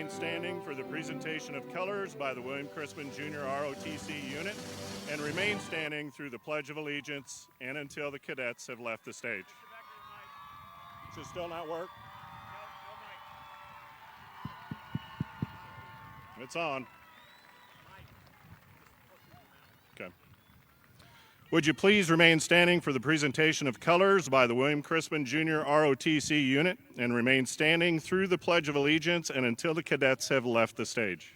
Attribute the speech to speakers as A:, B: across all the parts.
A: remain standing for the presentation of colors by the William Chrisman Jr. ROTC unit, and remain standing through the Pledge of Allegiance and until the cadets have left the stage. Should still not work? It's on. Okay. Would you please remain standing for the presentation of colors by the William Chrisman Jr. ROTC unit and remain standing through the Pledge of Allegiance and until the cadets have left the stage.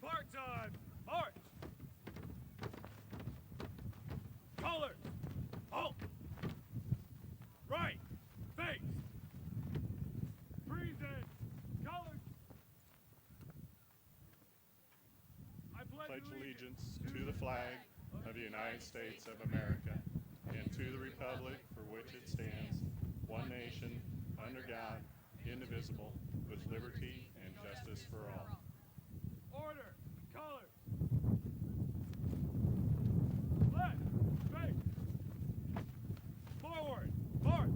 B: Park time! March! Colors! Halt! Right! Face! Present! Colors! I
A: Pledge allegiance to the flag of the United States of America and to the republic for which it stands, one nation, under God, indivisible, with liberty and justice for all.
B: Order! Colors! Left! Face! Forward! March!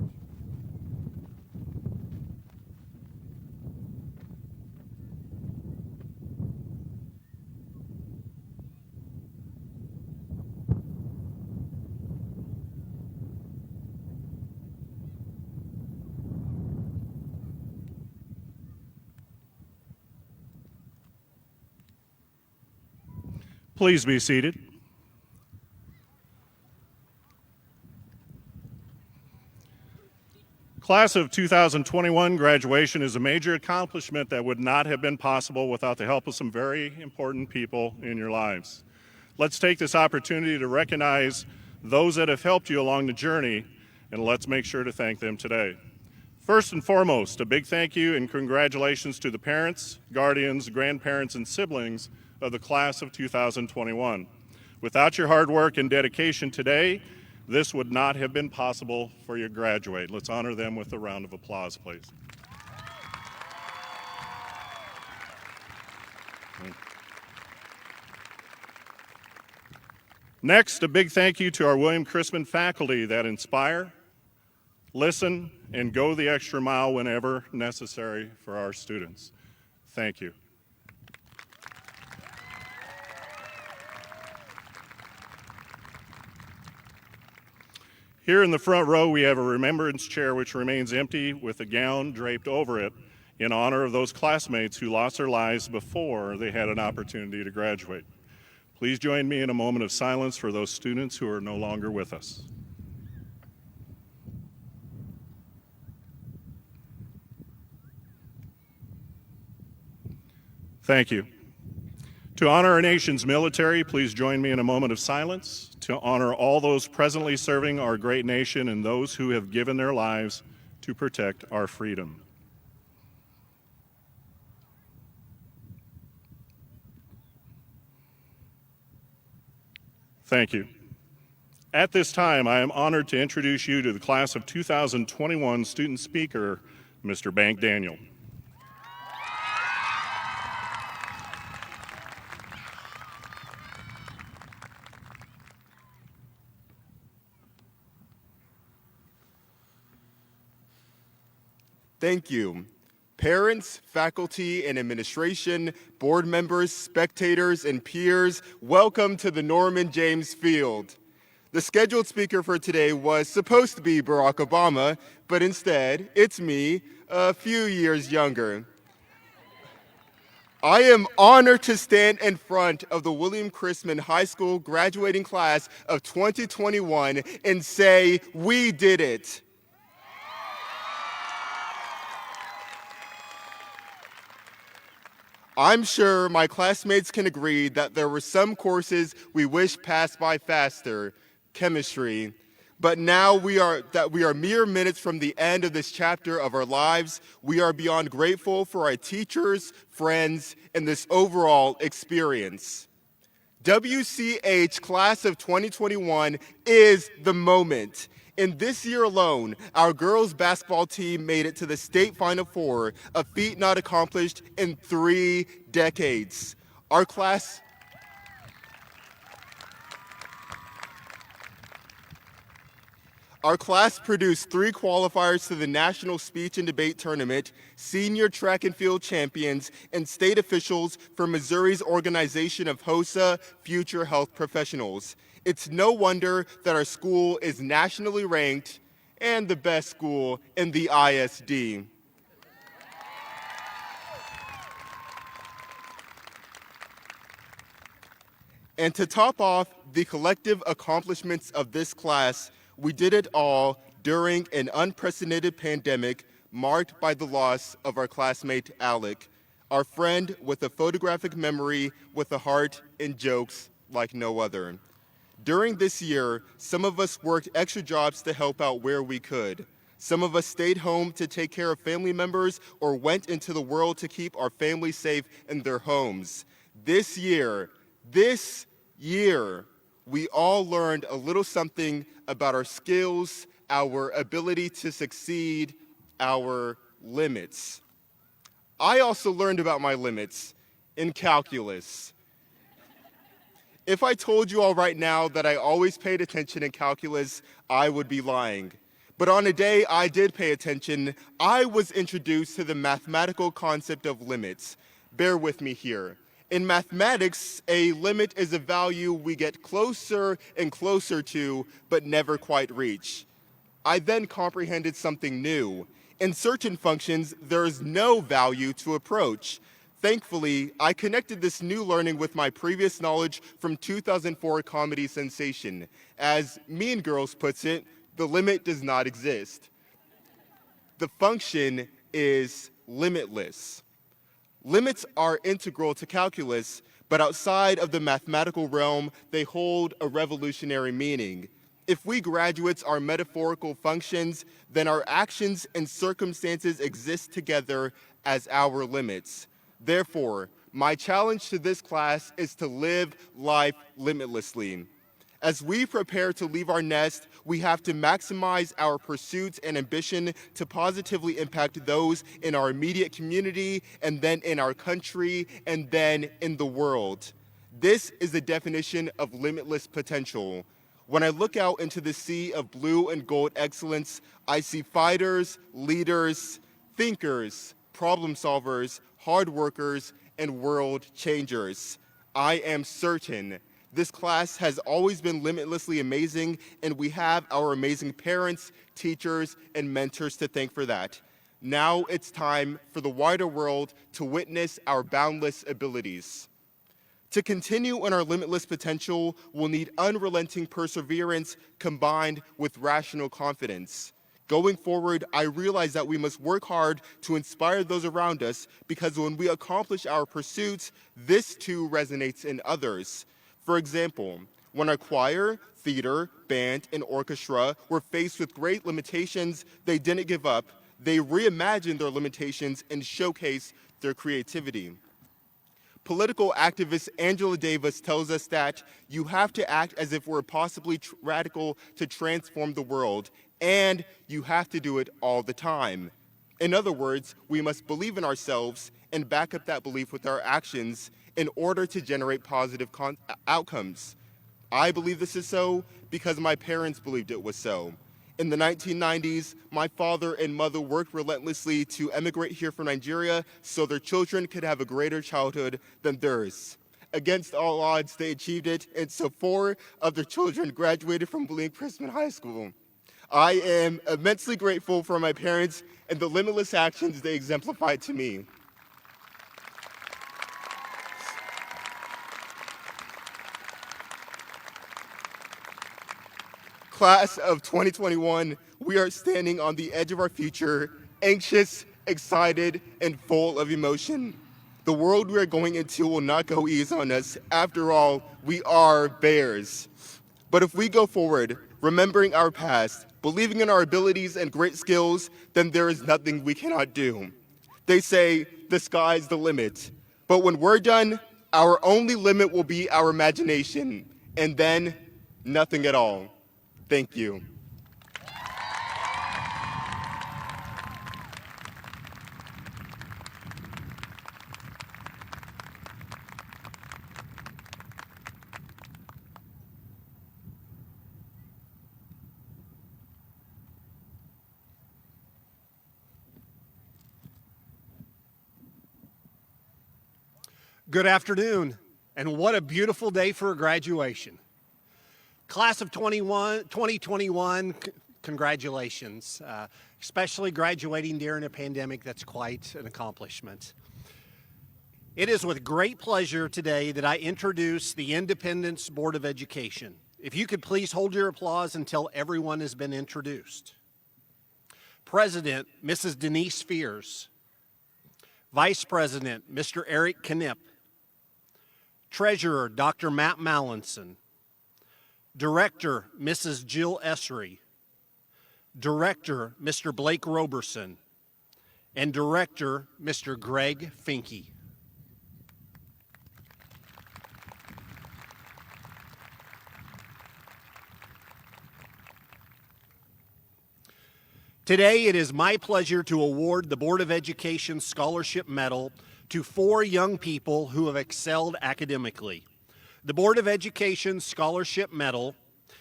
A: Please be seated. Class of 2021 graduation is a major accomplishment that would not have been possible without the help of some very important people in your lives. Let's take this opportunity to recognize those that have helped you along the journey, and let's make sure to thank them today. First and foremost, a big thank you and congratulations to the parents, guardians, grandparents, and siblings of the class of 2021. Without your hard work and dedication today, this would not have been possible for you to graduate. Let's honor them with a round of applause, please. Next, a big thank you to our William Chrisman faculty that inspire, listen, and go the extra mile whenever necessary for our students. Thank you. Here in the front row, we have a remembrance chair which remains empty with a gown draped over it in honor of those classmates who lost their lives before they had an opportunity to graduate. Please join me in a moment of silence for those students who are no longer with us. Thank you. To honor our nation's military, please join me in a moment of silence to honor all those presently serving our great nation and those who have given their lives to protect our freedom. Thank you. At this time, I am honored to introduce you to the class of 2021 student speaker, Mr. Bank Daniel.
C: Thank you. Parents, faculty, and administration, board members, spectators, and peers, welcome to the Norman James Field. The scheduled speaker for today was supposed to be Barack Obama, but instead, it's me, a few years younger. I am honored to stand in front of the William Chrisman High School graduating class of 2021 and say, we did it. I'm sure my classmates can agree that there were some courses we wish passed by faster, chemistry, but now we are mere minutes from the end of this chapter of our lives. We are beyond grateful for our teachers, friends, and this overall experience. WCH Class of 2021 is the moment. In this year alone, our girls basketball team made it to the state Final Four, a feat not accomplished in 3 decades. Our class Our class produced 3 qualifiers to the National Speech and Debate Tournament, senior track and field champions, and state officials for Missouri's organization of HOSA Future Health Professionals. It's no wonder that our school is nationally ranked and the best school in the ISD. And to top off the collective accomplishments of this class, we did it all during an unprecedented pandemic marked by the loss of our classmate Alec, our friend with a photographic memory with a heart and jokes like no other. During this year, some of us worked extra jobs to help out where we could. Some of us stayed home to take care of family members or went into the world to keep our families safe in their homes. This year, we all learned a little something about our skills, our ability to succeed, our limits. I also learned about my limits in calculus. If I told you all right now that I always paid attention in calculus, I would be lying. But on a day I did pay attention, I was introduced to the mathematical concept of limits. Bear with me here. In mathematics, a limit is a value we get closer and closer to, but never quite reach. I then comprehended something new. In certain functions, there is no value to approach. Thankfully, I connected this new learning with my previous knowledge from 2004 comedy sensation. As Mean Girls puts it, the limit does not exist. The function is limitless. Limits are integral to calculus, but outside of the mathematical realm, they hold a revolutionary meaning. If we graduates are metaphorical functions, then our actions and circumstances exist together as our limits. Therefore, my challenge to this class is to live life limitlessly. As we prepare to leave our nest, we have to maximize our pursuits and ambition to positively impact those in our immediate community, and then in our country, and then in the world. This is the definition of limitless potential. When I look out into the sea of blue and gold excellence, I see fighters, leaders, thinkers, problem solvers, hard workers, and world changers. I am certain this class has always been limitlessly amazing, and we have our amazing parents, teachers, and mentors to thank for that. Now it's time for the wider world to witness our boundless abilities. To continue on our limitless potential, we'll need unrelenting perseverance combined with rational confidence. Going forward, I realize that we must work hard to inspire those around us, because when we accomplish our pursuits, this too resonates in others. For example, when our choir, theater, band, and orchestra were faced with great limitations, they didn't give up. They reimagined their limitations and showcased their creativity. Political activist Angela Davis tells us that you have to act as if we're possibly radical to transform the world, and you have to do it all the time. In other words, we must believe in ourselves and back up that belief with our actions in order to generate positive outcomes. I believe this is so because my parents believed it was so. In the 1990s, my father and mother worked relentlessly to emigrate here from Nigeria so their children could have a greater childhood than theirs. Against all odds, they achieved it, and so 4 of their children graduated from Chrisman High School. I am immensely grateful for my parents and the limitless actions they exemplified to me. Class of 2021, we are standing on the edge of our future, anxious, excited, and full of emotion. The world we are going into will not go easy on us. After all, we are bears. But if we go forward, remembering our past, believing in our abilities and great skills, then there is nothing we cannot do. They say the sky's the limit. But when we're done, our only limit will be our imagination, and then nothing at all. Thank you.
D: Good afternoon, and what a beautiful day for a graduation. Class of 2021, congratulations. Especially graduating during a pandemic, that's quite an accomplishment. It is with great pleasure today that I introduce the Independence Board of Education. If you could please hold your applause until everyone has been introduced. President, Mrs. Denise Fears. Vice President, Mr. Eric Knipp. Treasurer, Dr. Matt Mallinson. Director, Mrs. Jill Essery. Director, Mr. Blake Roberson. And Director, Mr. Greg Finke. Today, it is my pleasure to award the Board of Education Scholarship Medal to 4 young people who have excelled academically. The Board of Education Scholarship Medal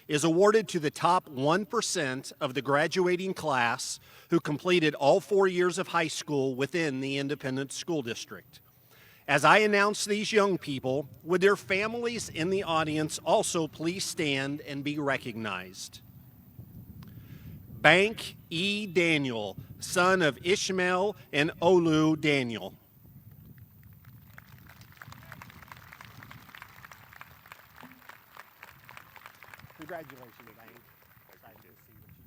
D: is awarded to the top 1% of the graduating class who completed all 4 years of high school within the Independent School District. As I announce these young people, would their families in the audience also please stand and be recognized? Bank E. Daniel, son of Ishmael and Olu Daniel. Congratulations, Bank. Excited to see what you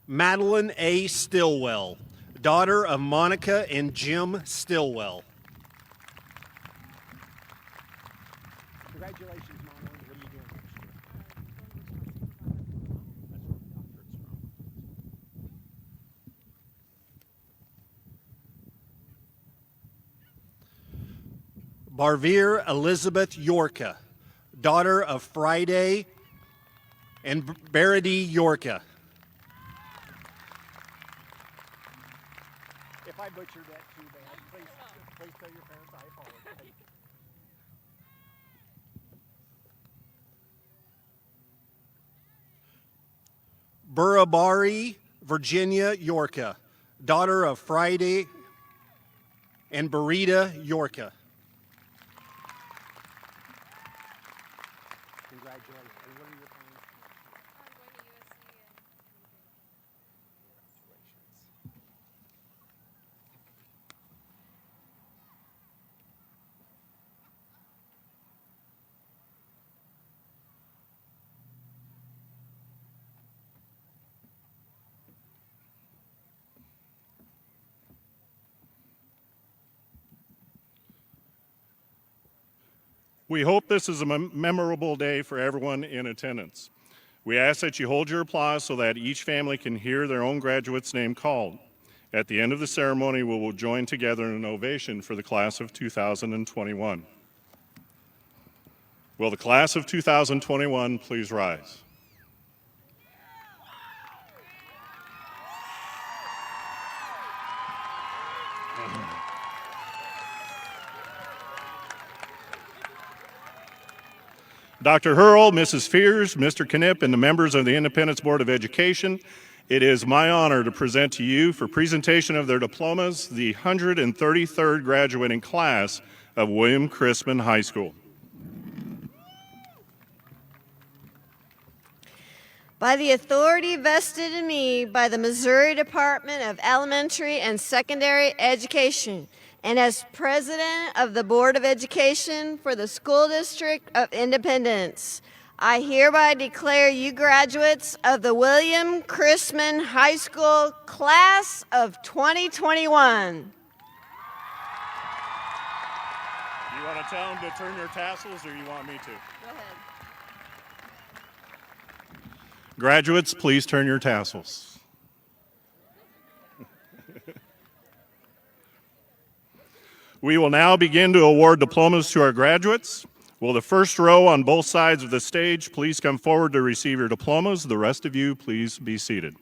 D: did. Madeline A. Stillwell, daughter of Monica and Jim Stillwell. Congratulations, Mama. What are you doing next year? That's where the doctorate's from. Barvir Elizabeth Yorka, daughter of Friday and Barady Yorka. If I butchered that too bad, please tell your parents I apologize. Burabari Virginia Yorka, daughter of Friday and Barita Yorka. Congratulations. What are your plans?
E: I'm going to USC and
A: We hope this is a memorable day for everyone in attendance. We ask that you hold your applause so that each family can hear their own graduate's name called. At the end of the ceremony, we will join together in an ovation for the class of 2021. Will the class of 2021 please rise? Dr. Hurl, Mrs. Fears, Mr. Knipp, and the members of the Independence Board of Education, it is my honor to present to you for presentation of their diplomas the 133rd graduating class of William Chrisman High School.
F: By the authority vested in me by the Missouri Department of Elementary and Secondary Education, and as President of the Board of Education for the School District of Independence, I hereby declare you graduates of the William Chrisman High School Class of 2021.
A: You want to tell them to turn their tassels, or you want me to?
F: Go ahead.
A: Graduates, please turn your tassels. We will now begin to award diplomas to our graduates. Will the first row on both sides of the stage please come forward to receive your diplomas? The rest of you, please be seated.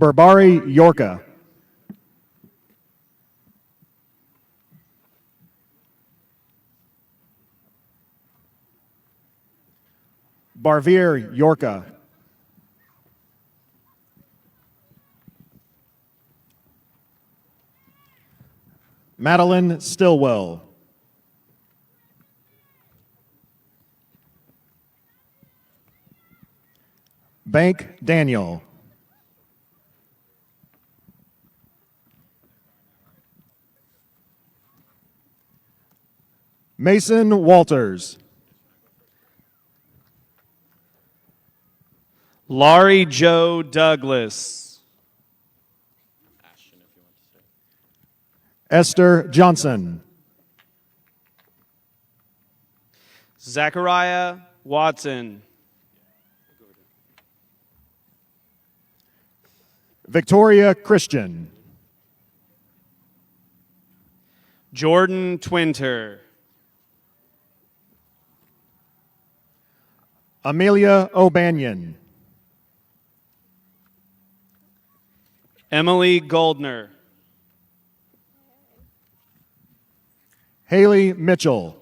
G: Berbari Yorka. Barvir Yorka. Madeline Stillwell. Bank Daniel. Mason Walters.
H: Laurie Joe Douglas.
G: Esther Johnson.
H: Zachariah Watson.
G: Victoria Christian.
H: Jordan Twinter.
G: Amelia O'Banion.
H: Emily Goldner.
G: Haley Mitchell.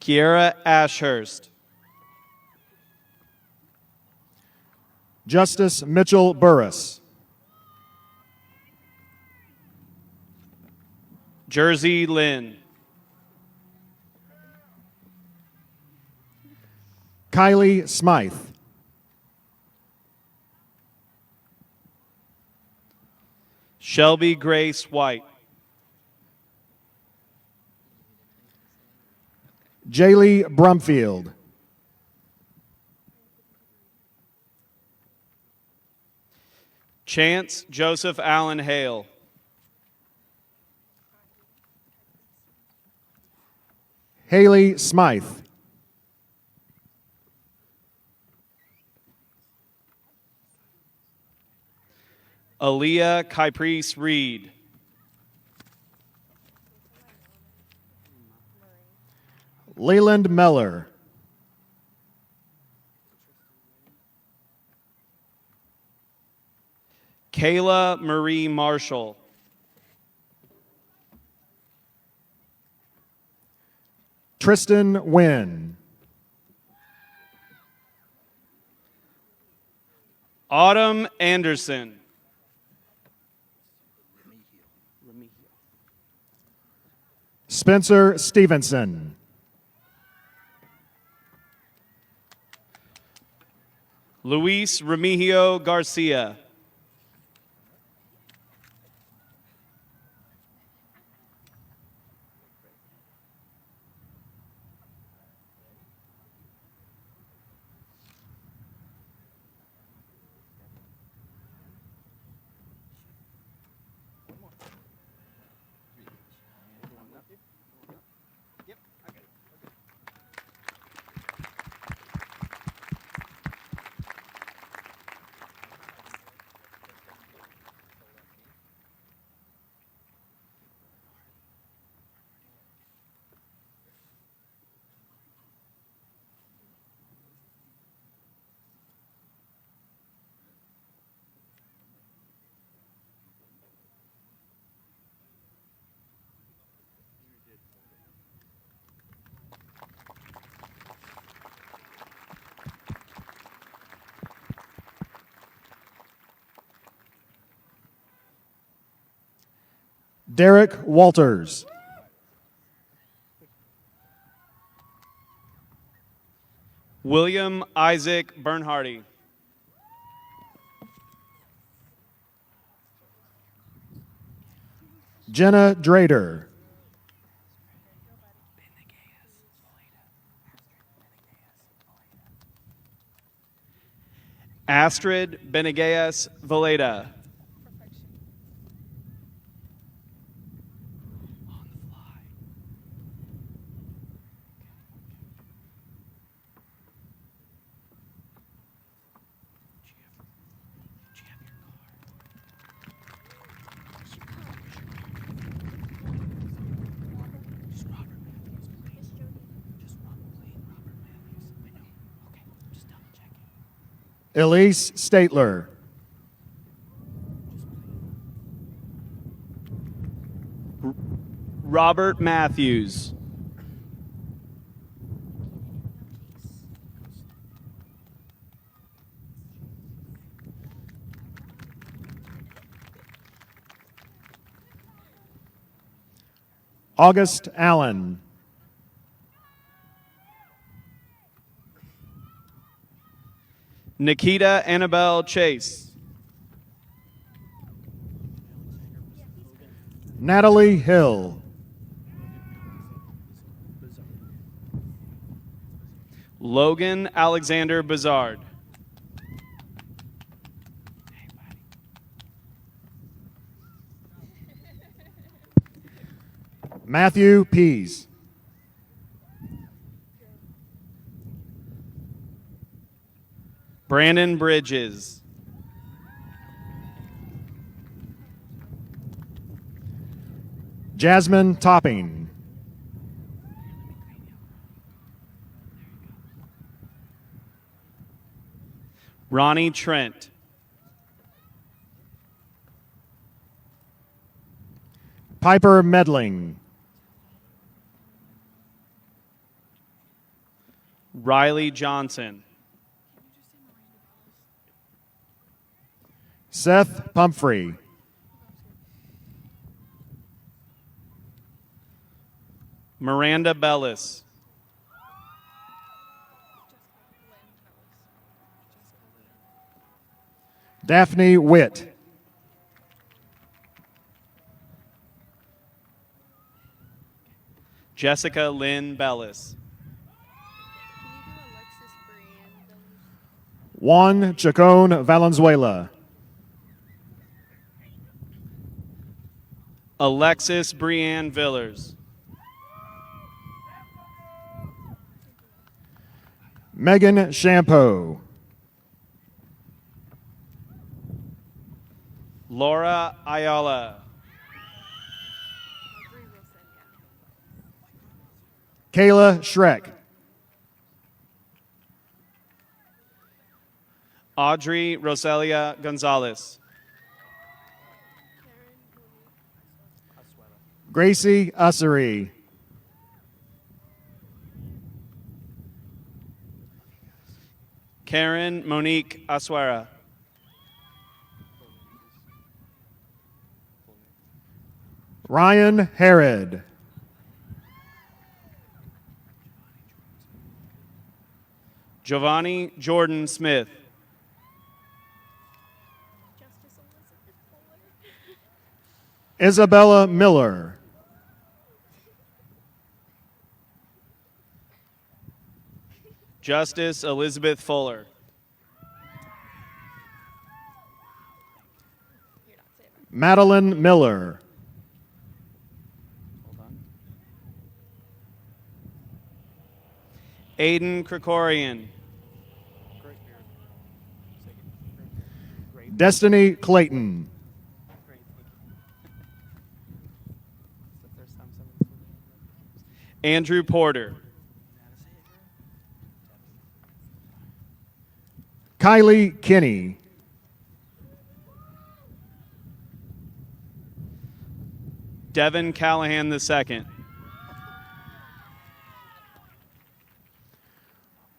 H: Kiera Ashurst.
G: Justice Mitchell Burris.
H: Jersey Lynn.
G: Kylie Smythe.
H: Shelby Grace White.
G: Jaylee Brumfield.
H: Chance Joseph Allen Hale.
G: Haley Smythe.
H: Aaliyah Kyprice Reed.
G: Leland Meller.
H: Kayla Marie Marshall.
G: Tristan Wynn.
H: Autumn Anderson.
G: Spencer Stevenson.
H: Luis Remigio Garcia.
G: Derek Walters.
H: William Isaac Bernhardy.
G: Jenna Drader.
H: Astrid Benegas Valeda.
G: Elise Statler.
H: Robert Matthews.
G: August Allen.
H: Nikita Annabelle Chase.
G: Natalie Hill.
H: Logan Alexander Bizard.
G: Matthew Pease.
H: Brandon Bridges.
G: Jasmine Topping.
H: Ronnie Trent.
G: Piper Medling.
H: Riley Johnson.
G: Seth Pumphrey.
H: Miranda Bellis.
G: Daphne Witt.
H: Jessica Lynn Bellis.
G: Juan Chacon Valenzuela.
H: Alexis Brianne Villers.
G: Megan Shampoo.
H: Laura Ayala.
G: Kayla Schreck.
H: Audrey Roselia Gonzalez.
G: Gracie Ussery.
H: Karen Monique Asuera.
G: Ryan Herod.
H: Giovanni Jordan Smith.
G: Isabella Miller.
H: Justice Elizabeth Fuller.
G: Madeline Miller.
H: Aiden Krikorian.
G: Destiny Clayton.
H: Andrew Porter.
G: Kylie Kinney.
H: Devin Callahan II.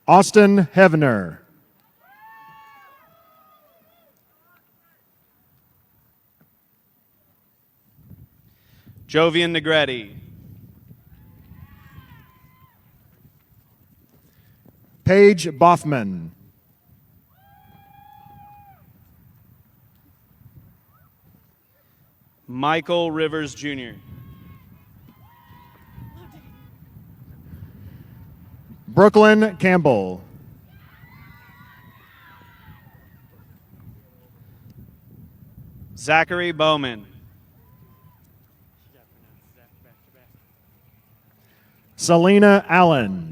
G: Austin Hevener.
H: Jovian Negretti.
G: Paige Boffman.
H: Michael Rivers Jr.
G: Brooklyn Campbell.
H: Zachary Bowman.
G: Selena Allen.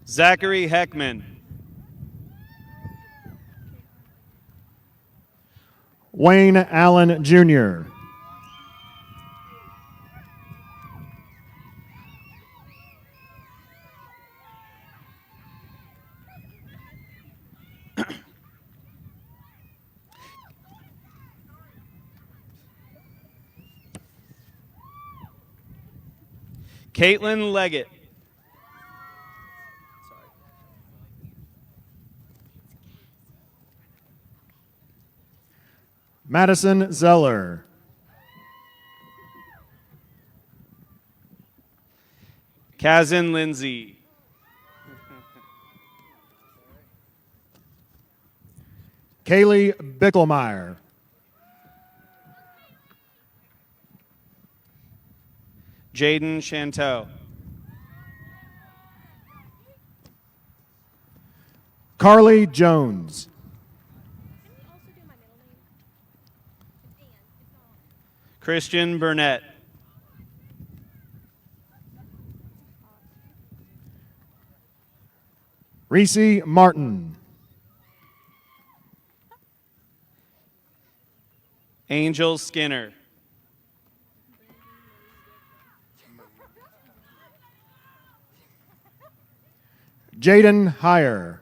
H: Zachary Heckman.
G: Wayne Allen Jr.
H: Caitlin Leggett.
G: Madison Zeller.
H: Kazan Lindsay.
G: Kaylee Bickelmeyer.
H: Jaden Chanteau.
G: Carly Jones.
H: Christian Burnett.
G: Reese Martin.
H: Angel Skinner.
G: Jaden Heyer.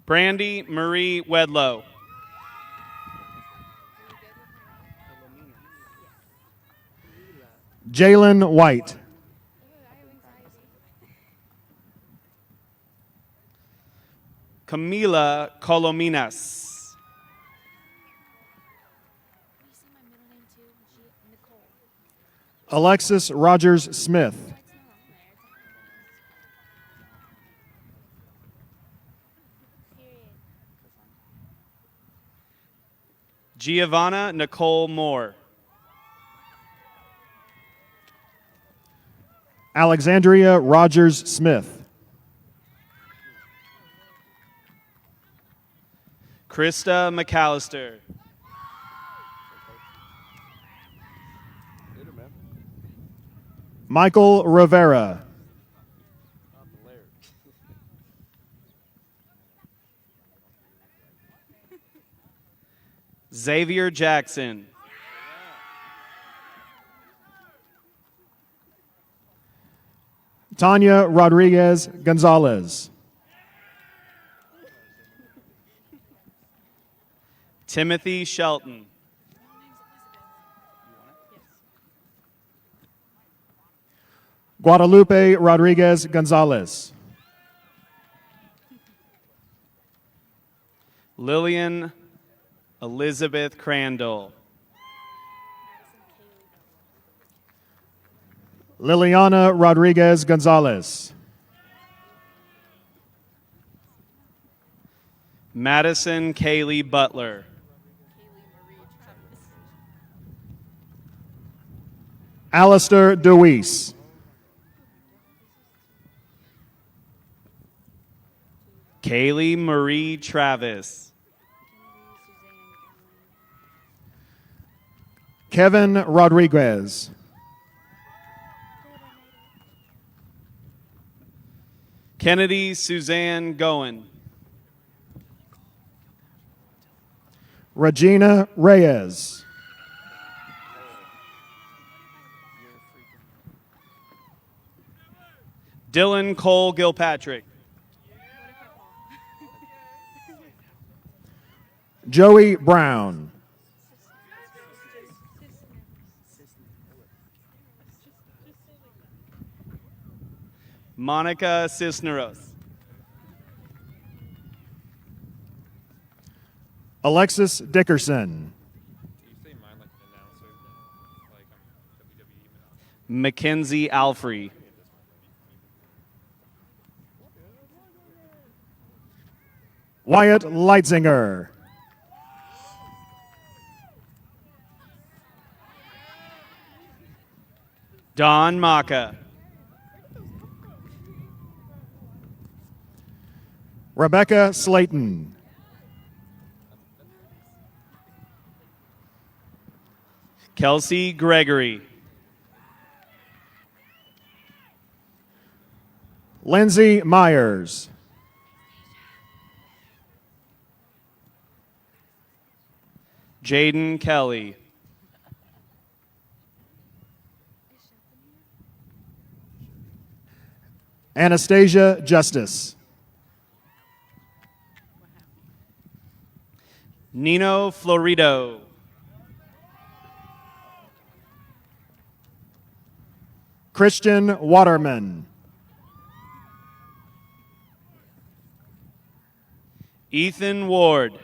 H: Brandy Marie Wedlow.
G: Jalen White.
H: Camila Colominas.
G: Alexis Rogers Smith.
H: Giovanna Nicole Moore.
G: Alexandria Rogers Smith.
H: Krista McAllister.
G: Michael Rivera.
H: Xavier Jackson.
G: Tanya Rodriguez Gonzalez.
H: Timothy Shelton.
G: Guadalupe Rodriguez Gonzalez.
H: Lillian Elizabeth Crandall.
G: Liliana Rodriguez Gonzalez.
H: Madison Kaylee Butler.
G: Alistair DeWeese.
H: Kaylee Marie Travis.
G: Kevin Rodriguez.
H: Kennedy Suzanne Goen.
G: Regina Reyes.
H: Dylan Cole Gilpatrick.
G: Joey Brown.
H: Monica Cisneros.
G: Alexis Dickerson.
H: Mackenzie Alfrey.
G: Wyatt Leitzinger.
H: Don Maka.
G: Rebecca Slayton.
H: Kelsey Gregory.
G: Lindsay Myers.
H: Jaden Kelly.
G: Anastasia Justice.
H: Nino Florido.
G: Christian Waterman.
H: Ethan Ward.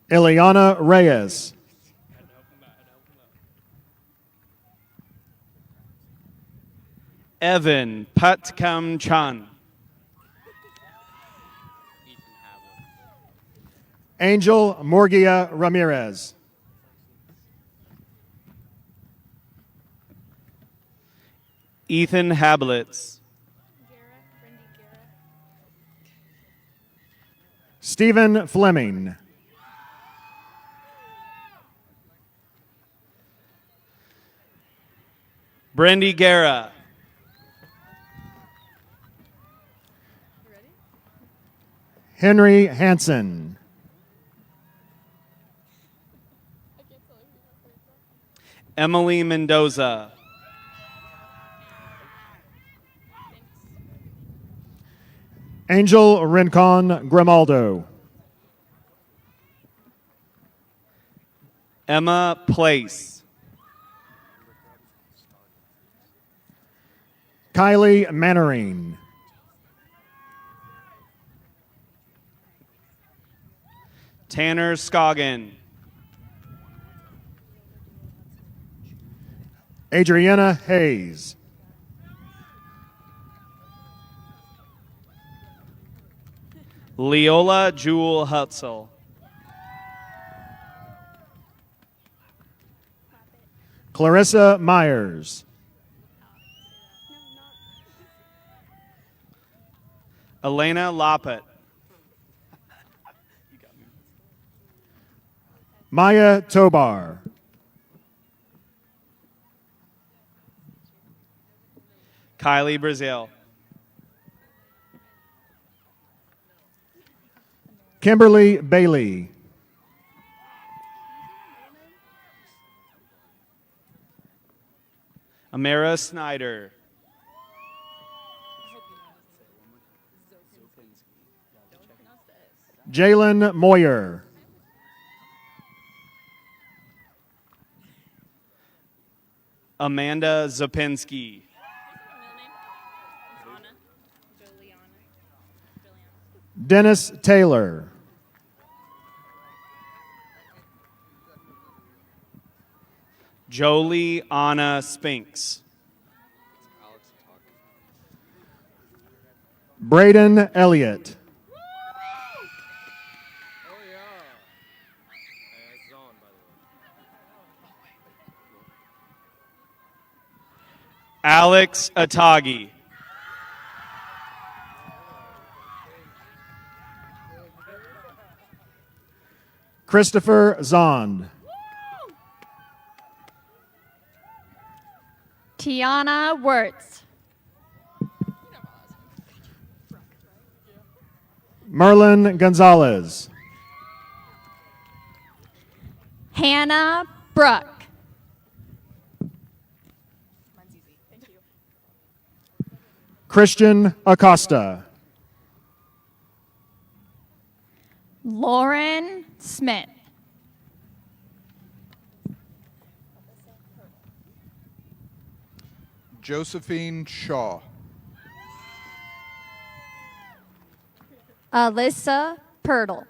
G: Ileana Reyes.
H: Evan Patkam Chan.
G: Angel Morgia Ramirez.
H: Ethan Hablitz.
G: Stephen Fleming.
H: Brendy Guerra.
G: Henry Hansen.
H: Emily Mendoza.
G: Angel Rincon Grimaldo.
H: Emma Place.
G: Kylie Mannering.
H: Tanner Scoggin.
G: Adriana Hayes.
H: Leola Jewel Hutzel.
G: Clarissa Myers.
H: Elena Loppet.
G: Maya Tobar.
H: Kylie Brazil.
G: Kimberly Bailey.
H: Amara Snyder.
G: Jalen Moyer.
H: Amanda Zapinski.
G: Dennis Taylor.
H: Jolie Anna Spinks.
G: Braden Elliott.
H: Alex Atagi.
G: Christopher Zond.
E: Tiana Wirtz.
G: Merlin Gonzalez.
E: Hannah Bruck.
G: Christian Acosta.
E: Lauren Smith.
I: Josephine Shaw.
E: Alyssa Pirtle.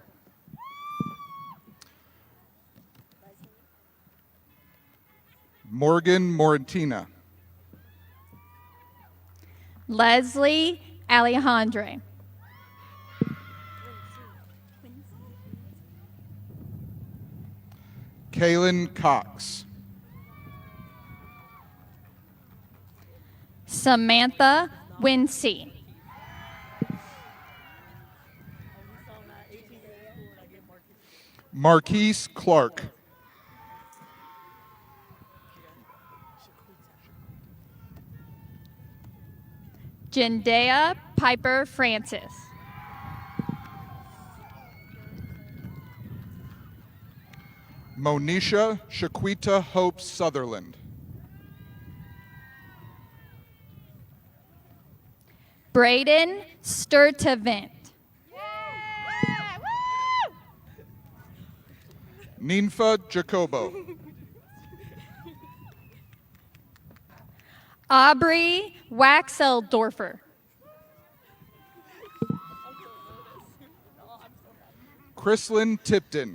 I: Morgan Morentina.
E: Leslie Alejandre.
I: Kaylin Cox.
E: Samantha Winsey.
I: Marquise Clark.
E: Jendea Piper Francis.
I: Monisha Shaquita Hope Sutherland.
E: Braden Sturtevant.
I: Ninfa Jacobo.
E: Aubrey Waxeldorfer.
I: Chrislyn Tipton.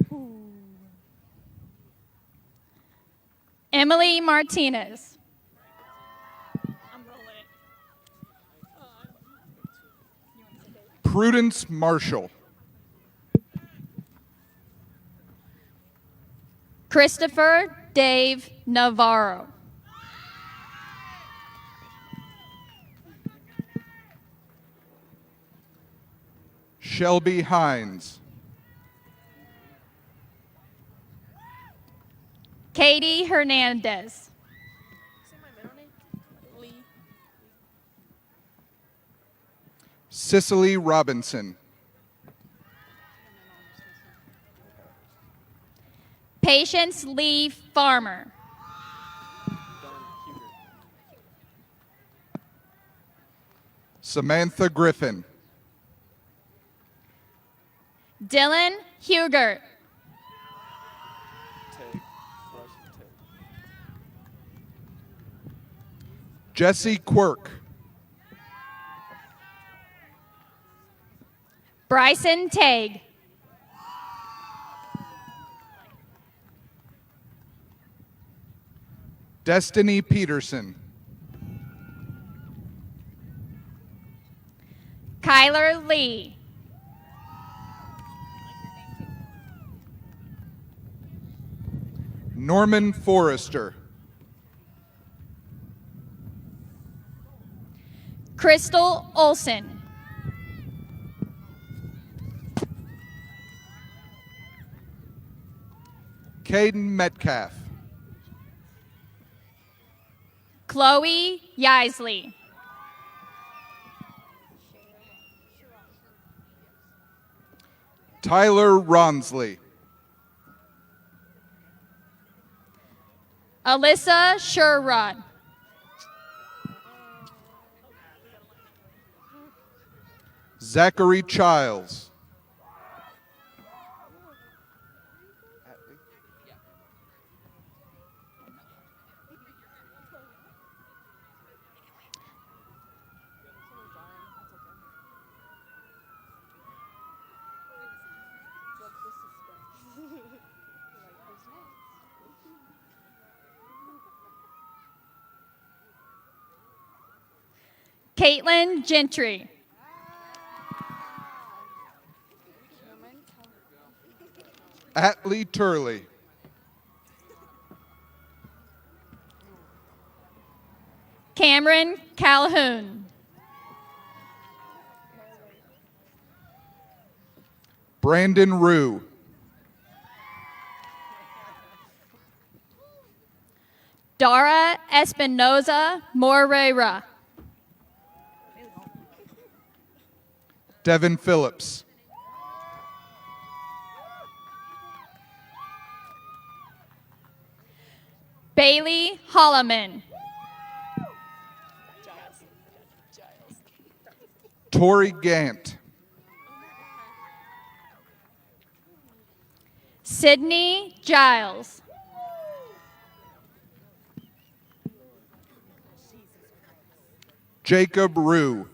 E: Emily Martinez.
I: Prudence Marshall.
E: Christopher Dave Navarro.
I: Shelby Hines.
E: Katie Hernandez.
I: Cicely Robinson.
E: Patience Lee Farmer.
I: Samantha Griffin.
E: Dylan Hugert.
I: Jesse Quirk.
E: Bryson Tague.
I: Destiny Peterson.
E: Kyler Lee.
I: Norman Forrester.
E: Crystal Olson.
I: Caden Metcalf.
E: Chloe Yisley.
I: Tyler Ronsley.
E: Alyssa Sherrod.
I: Zachary Childs.
E: Caitlin Gentry.
I: Atlee Turley.
E: Cameron Calhoun.
I: Brandon Rue.
E: Dara Espinoza Moreira.
I: Devin Phillips.
E: Bailey Holloman.
I: Tori Gant.
E: Sydney Giles.
I: Jacob Rue.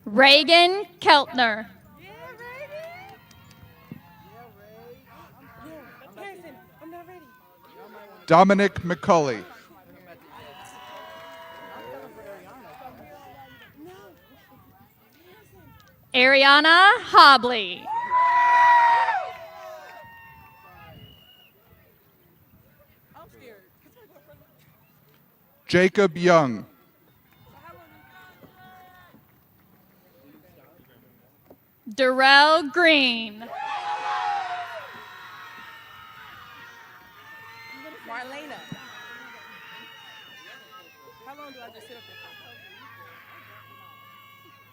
E: Reagan Keltner.
I: Dominic McCulley.
E: Ariana Hobley.
I: Jacob Young.
E: Darrell Green.
J: Marlena. How long do I just sit up there for?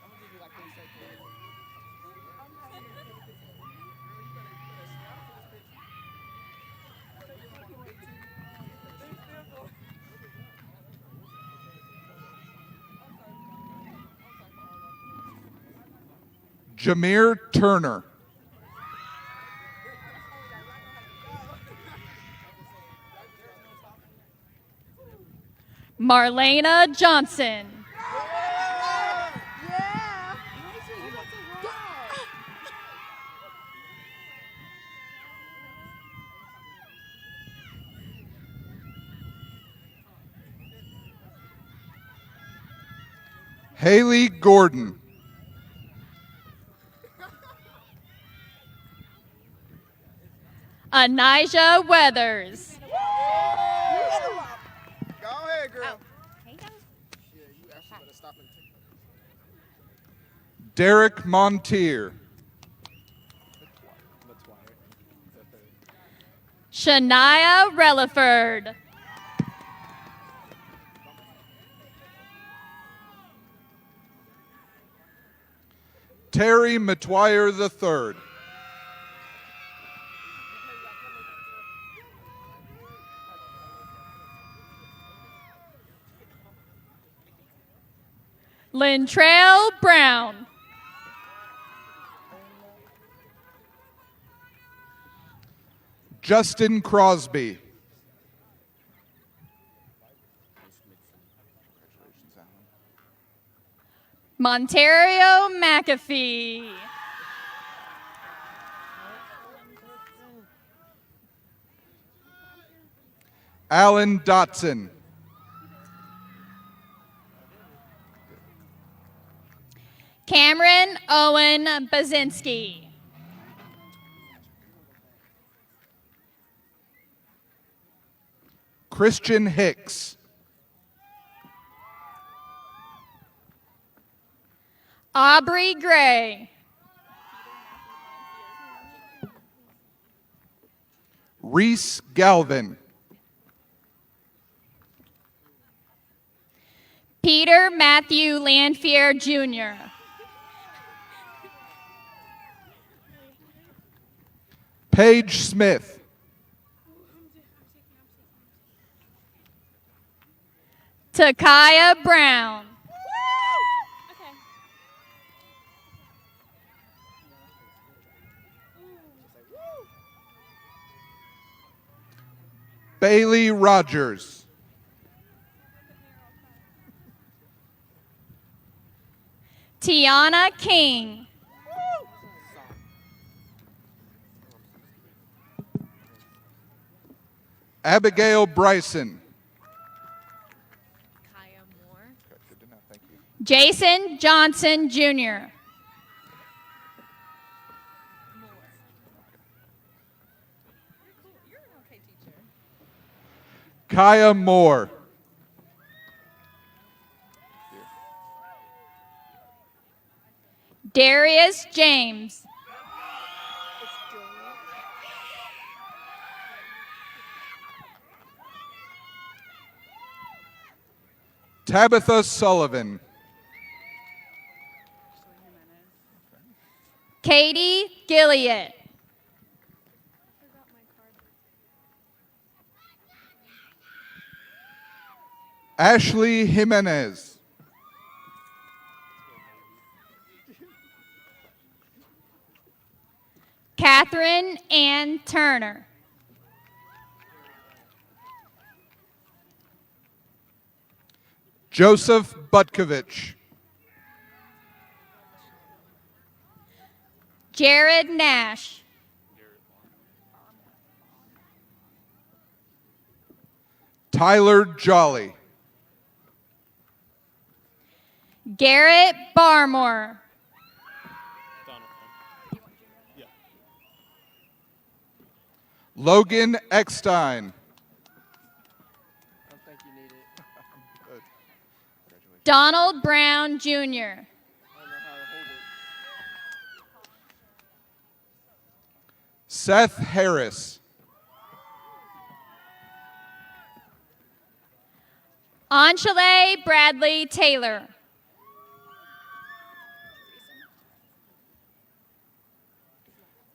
J: I'm gonna give you like 30 seconds.
I: Jameer Turner.
E: Marlena Johnson.
I: Haley Gordon.
E: Anijah Weathers.
J: Go ahead, girl.
I: Derek Montier.
E: Shania Relaford.
I: Terry Matwire III.
E: Lintrail Brown.
I: Justin Crosby.
E: Montario McAfee.
I: Alan Dotson.
E: Cameron Owen Bazinski.
I: Christian Hicks.
E: Aubrey Gray.
I: Reese Galvin.
E: Peter Matthew Lanfear Jr.
I: Paige Smith.
E: Takaya Brown.
I: Bailey Rogers.
E: Tiana King.
I: Abigail Bryson.
E: Jason Johnson Jr.
I: Kaya Moore.
E: Darius James.
I: Tabitha Sullivan.
E: Katie Gilliott.
I: Ashley Jimenez.
E: Catherine Ann Turner.
I: Joseph Butkovich.
E: Jared Nash.
I: Tyler Jolly.
E: Garrett Barmore.
I: Logan Eckstein.
E: Donald Brown Jr.
I: Seth Harris.
E: Anshale Bradley Taylor.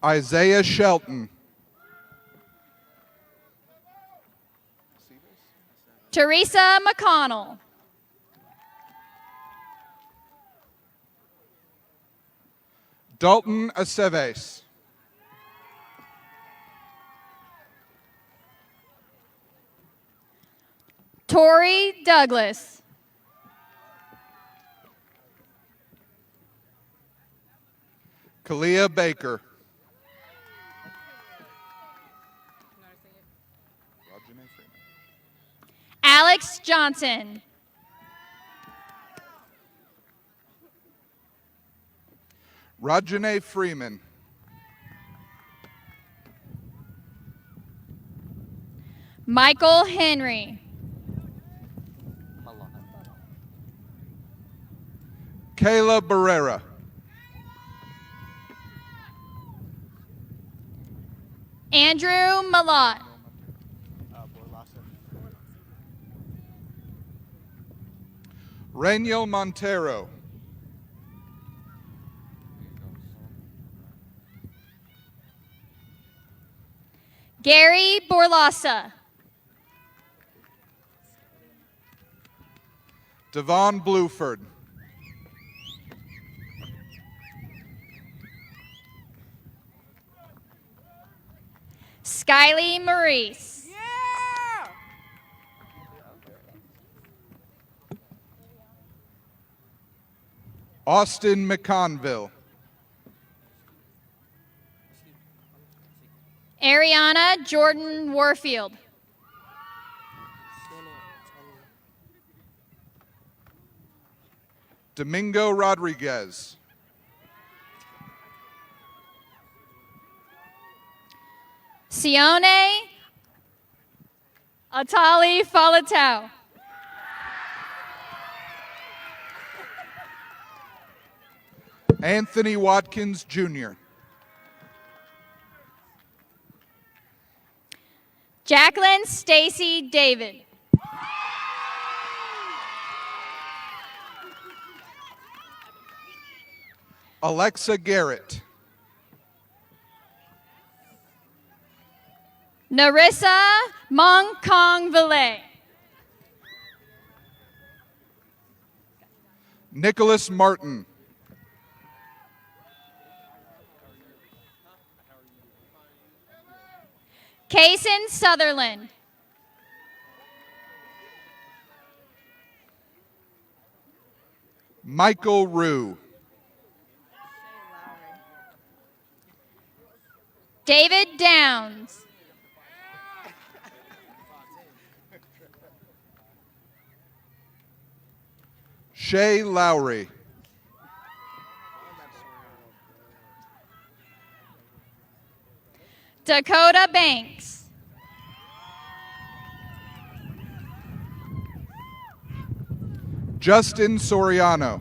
I: Isaiah Shelton.
E: Teresa McConnell.
I: Dalton Aceves.
E: Tori Douglas.
I: Kalia Baker.
E: Alex Johnson.
I: Rajane Freeman.
E: Michael Henry.
I: Kayla Barrera.
E: Andrew Malott.
I: Reniel Montero.
E: Gary Borlasa.
I: Devon Bluford.
E: Skylie Maurice.
J: Yeah!
I: Austin McConville.
E: Ariana Jordan Warfield.
I: Domingo Rodriguez.
E: Sione Atali Falatau.
I: Anthony Watkins Jr.
E: Jacqueline Stacy David.
I: Alexa Garrett.
E: Narissa Mong Kong Valet.
I: Nicholas Martin.
E: Kaysen Sutherland.
I: Michael Rue.
E: David Downs.
I: Shay Lowry.
E: Dakota Banks.
I: Justin Soriano.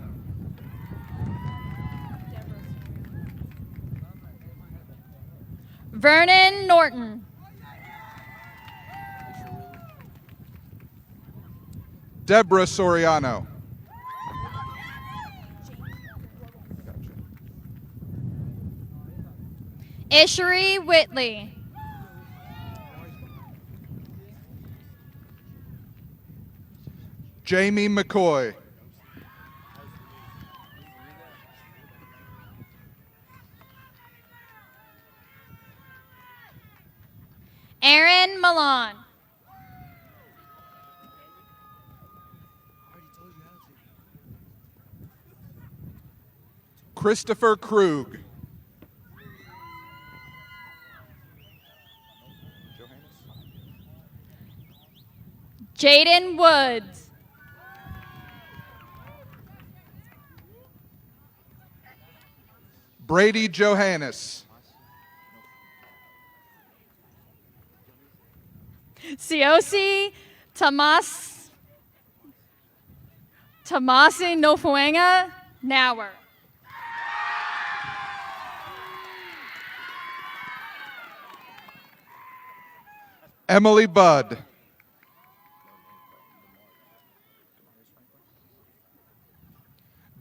E: Vernon Norton.
I: Deborah Soriano.
E: Ishery Whitley.
I: Jamie McCoy.
E: Aaron Milan.
I: Christopher Krug.
E: Jaden Woods.
I: Brady Johannes.
E: Siosi Tamasi Nofuenga Nauer.
I: Emily Budd.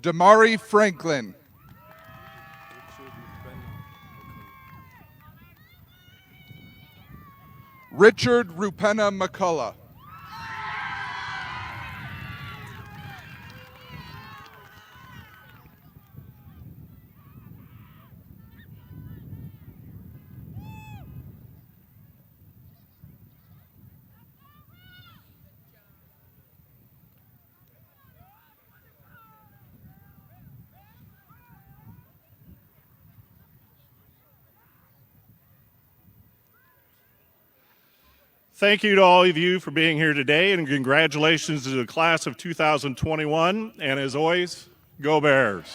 I: Damari Franklin. Richard Rupena McCullough.
A: Thank you to all of you for being here today, and congratulations to the class of 2021. And as always, go Bears.